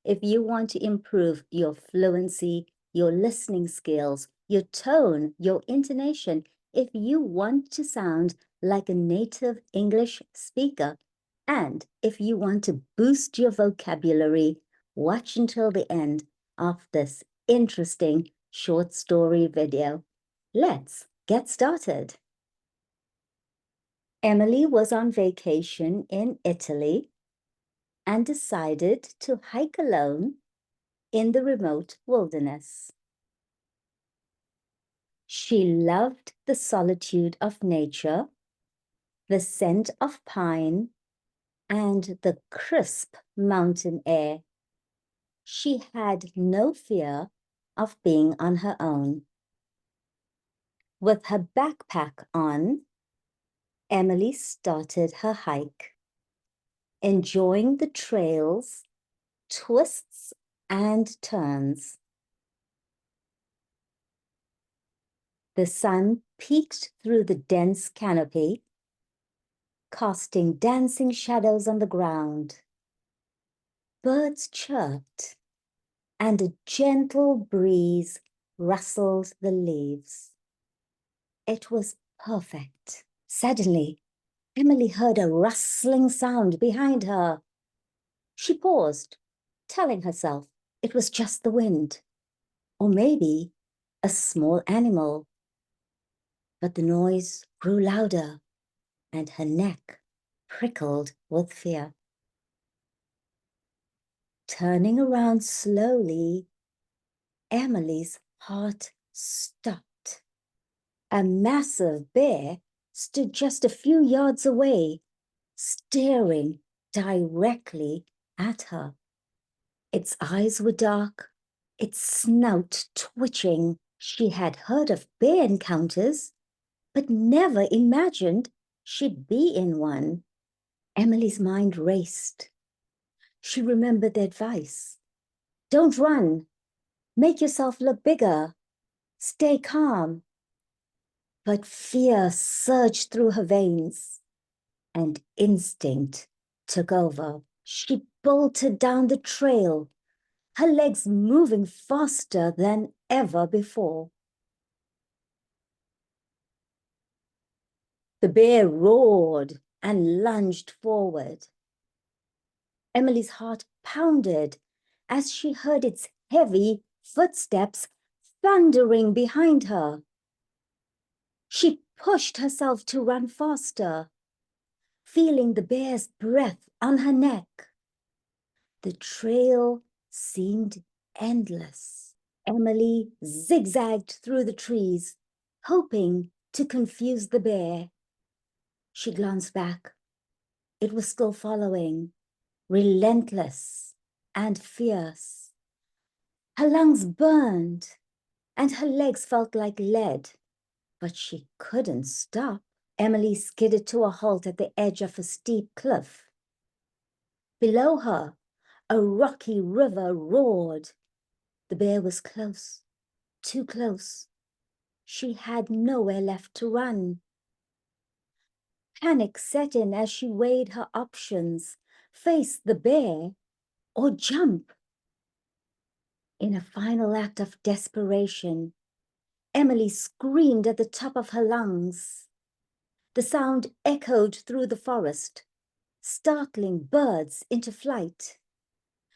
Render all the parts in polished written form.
If you want to improve your fluency, your listening skills, your tone, your intonation, if you want to sound like a native English speaker, and if you want to boost your vocabulary, watch until the end of this interesting short story video. Let's get started. Emily was on vacation in Italy and decided to hike alone in the remote wilderness. She loved the solitude of nature, the scent of pine, and the crisp mountain air. She had no fear of being on her own. With her backpack on, Emily started her hike, enjoying the trails, twists, and turns. The sun peeked through the dense canopy, casting dancing shadows on the ground. Birds chirped, and a gentle breeze rustled the leaves. It was perfect. Suddenly, Emily heard a rustling sound behind her. She paused, telling herself it was just the wind, or maybe a small animal. But the noise grew louder, and her neck prickled with fear. Turning around slowly, Emily's heart stopped. A massive bear stood just a few yards away, staring directly at her. Its eyes were dark, its snout twitching. She had heard of bear encounters, but never imagined she'd be in one. Emily's mind raced. She remembered the advice. Don't run. Make yourself look bigger. Stay calm. But fear surged through her veins, and instinct took over. She bolted down the trail, her legs moving faster than ever before. The bear roared and lunged forward. Emily's heart pounded as she heard its heavy footsteps thundering behind her. She pushed herself to run faster, feeling the bear's breath on her neck. The trail seemed endless. Emily zigzagged through the trees, hoping to confuse the bear. She glanced back. It was still following, relentless and fierce. Her lungs burned, and her legs felt like lead, but she couldn't stop. Emily skidded to a halt at the edge of a steep cliff. Below her, a rocky river roared. The bear was close, too close. She had nowhere left to run. Panic set in as she weighed her options: face the bear or jump. In a final act of desperation, Emily screamed at the top of her lungs. The sound echoed through the forest, startling birds into flight.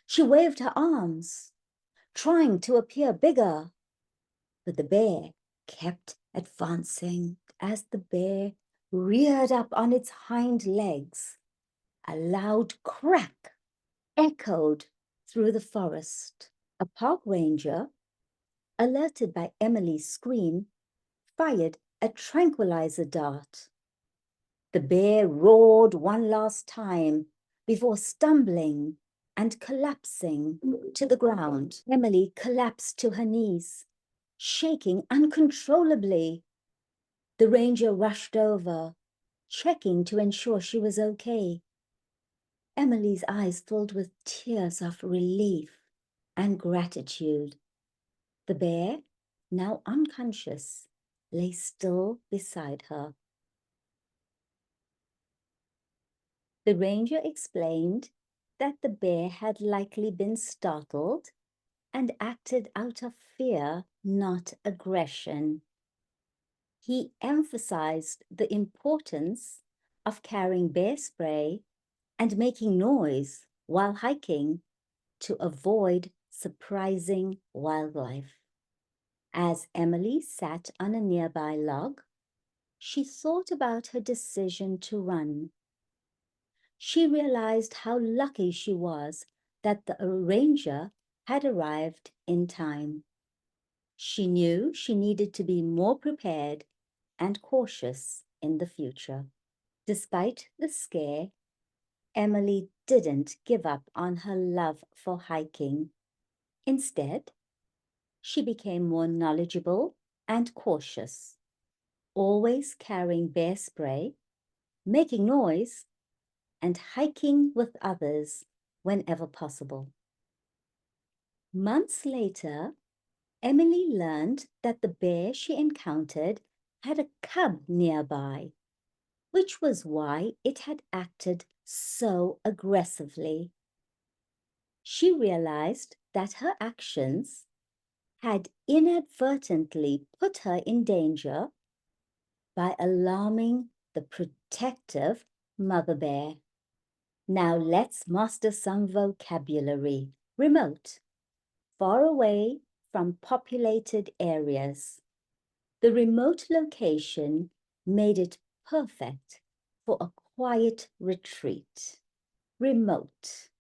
She waved her arms, trying to appear bigger, but the bear kept advancing. As the bear reared up on its hind legs, a loud crack echoed through the forest. A park ranger, alerted by Emily's scream, fired a tranquilizer dart. The bear roared one last time before stumbling and collapsing to the ground. Emily collapsed to her knees, shaking uncontrollably. The ranger rushed over, checking to ensure she was okay. Emily's eyes filled with tears of relief and gratitude. The bear, now unconscious, lay still beside her. The ranger explained that the bear had likely been startled and acted out of fear, not aggression. He emphasized the importance of carrying bear spray and making noise while hiking to avoid surprising wildlife. As Emily sat on a nearby log, she thought about her decision to run. She realized how lucky she was that the ranger had arrived in time. She knew she needed to be more prepared and cautious in the future. Despite the scare, Emily didn't give up on her love for hiking. Instead, she became more knowledgeable and cautious, always carrying bear spray, making noise, and hiking with others whenever possible. Months later, Emily learned that the bear she encountered had a cub nearby, which was why it had acted so aggressively. She realized that her actions had inadvertently put her in danger by alarming the protective mother bear. Now let's master some vocabulary. Remote, far away from populated areas. The remote location made it perfect for a quiet retreat. Remote,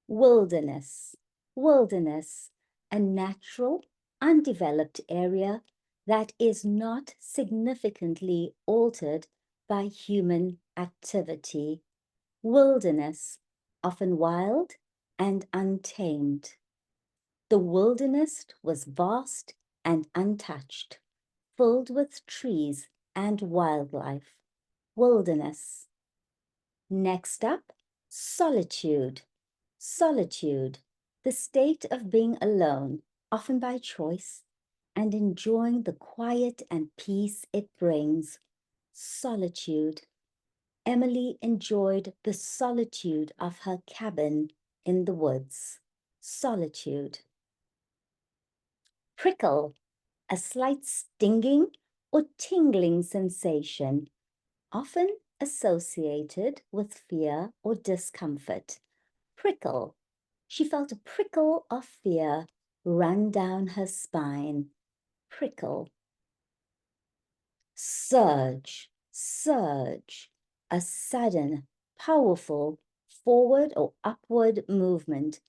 wilderness, wilderness, a natural, undeveloped area that is not significantly altered by human activity. Wilderness, often wild and untamed. The wilderness was vast and untouched, filled with trees and wildlife. Wilderness. Next up, solitude. Solitude, the state of being alone, often by choice, and enjoying the quiet and peace it brings. Solitude. Emily enjoyed the solitude of her cabin in the woods. Solitude. Prickle, a slight stinging or tingling sensation, often associated with fear or discomfort. Prickle. She felt a prickle of fear run down her spine. Prickle. Surge, surge, a sudden, powerful forward or upward movement,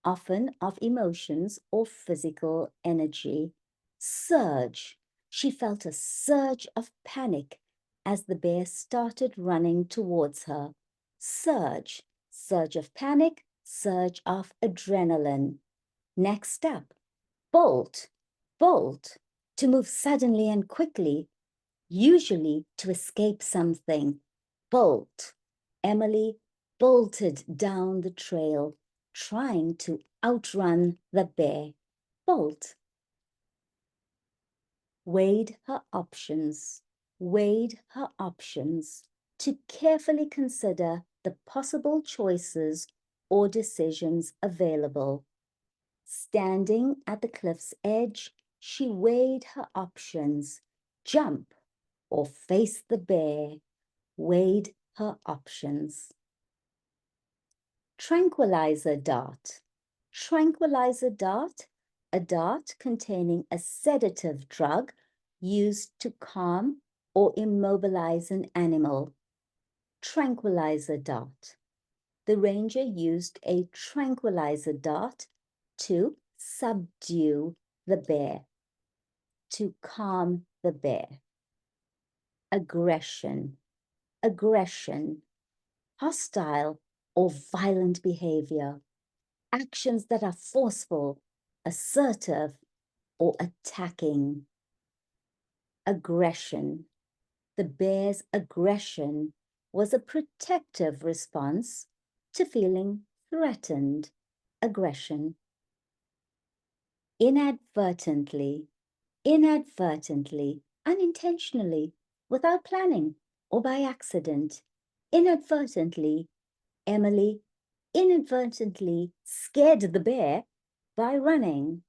often of emotions or physical energy. Surge. She felt a surge of panic as the bear started running towards her. Surge, surge of panic, surge of adrenaline. Next up, bolt, bolt, to move suddenly and quickly, usually to escape something. Bolt. Emily bolted down the trail, trying to outrun the bear. Bolt. Weighed her options. Weighed her options to carefully consider the possible choices or decisions available. Standing at the cliff's edge, she weighed her options. Jump or face the bear. Weighed her options. Tranquilizer dart. Tranquilizer dart, a dart containing a sedative drug used to calm or immobilize an animal. Tranquilizer dart. The ranger used a tranquilizer dart to subdue the bear, to calm the bear. Aggression. Aggression. Hostile or violent behavior. Actions that are forceful, assertive, or attacking. Aggression. The bear's aggression was a protective response to feeling threatened. Aggression. Inadvertently, inadvertently, unintentionally, without planning, or by accident. Inadvertently, Emily inadvertently scared the bear by running.